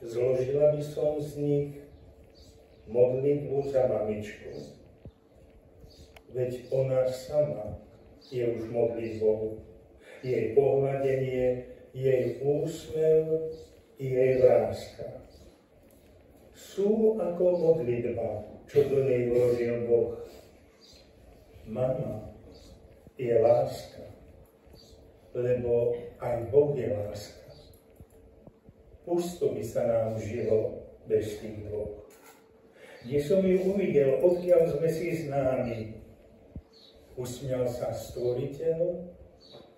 Zložila by som z nich modlitbu za mamičku, veď ona sama je už modlitbou. Jej pohľadenie, jej úsmev, jej láska sú ako modlitba, čo do nej vložil Boh. Mama je láska, lebo aj Boh je láska. Pusto by sa nám žilo bez tých dvoch. Kde som ju uvidel, odkiaľ sme si známi, usmial sa stvoriteľ,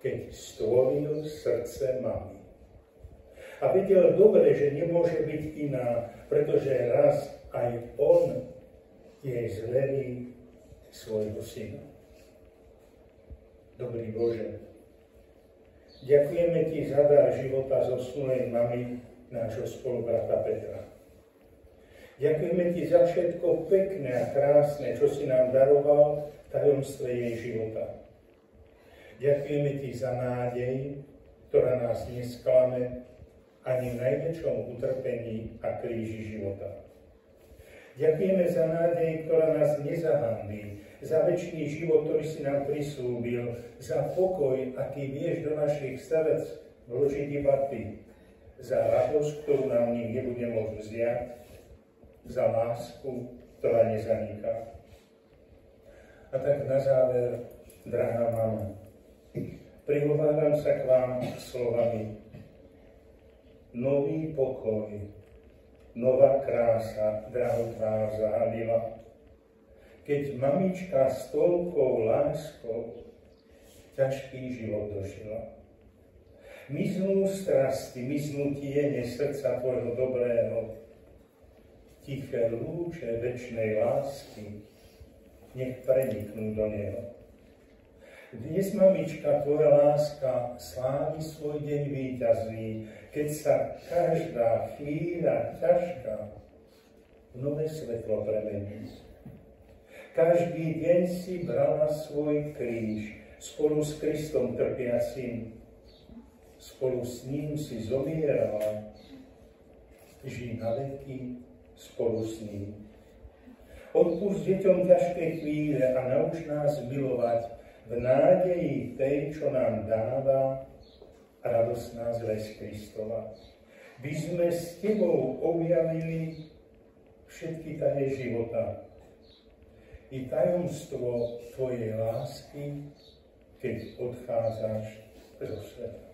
keď stvoril srdce mamy. A vedel dobre, že nemôže byť iná, pretože raz aj on jej zverí svojho syna. Dobrý Bože, ďakujeme Ti za dar života zosnulej mamy nášho spolubrata Petra. Ďakujeme Ti za všetko pekné a krásne, čo si nám daroval v tajomstve jej života. Ďakujeme Ti za nádej, ktorá nás nesklame ani v najväčšom utrpení a kríži života. Ďakujeme za nádej, ktorá nás nezahanbí, za večný život, ktorý si nám prislúbil, za pokoj, aký vieš do našich srdc vložiť iba Ty, za radosť, ktorú nám nik nebude môcť vziať, za lásku, ktorá nezaniká. A tak na záver, drahá mama, prihováram sa k vám slovami: nový pokoj, nová krása, drahotvár zahalila. Keď mamička s toľkou láskou ťažký život dožila. Miznú strasti, miznú tiene srdca tvojho dobrého, tiché lúče večnej lásky nech preniknú do neho. Dnes, mamička, tvoja láska slávi svoj deň víťazný, keď sa každá chvíľa ťažká v nové svetlo premení. Každý deň si brala svoj kríž spolu s Kristom trpiacim, spolu s ním si zomierala, žij na veky spolu s ním. Odpusť deťom ťažké chvíle a nauč nás milovať v nádeji tej, čo nám dáva radosná zväzť Kristova. By sme s Tebou objavili všetky taje života i tajomstvo Tvojej lásky, keď odchádzaš zo sveta.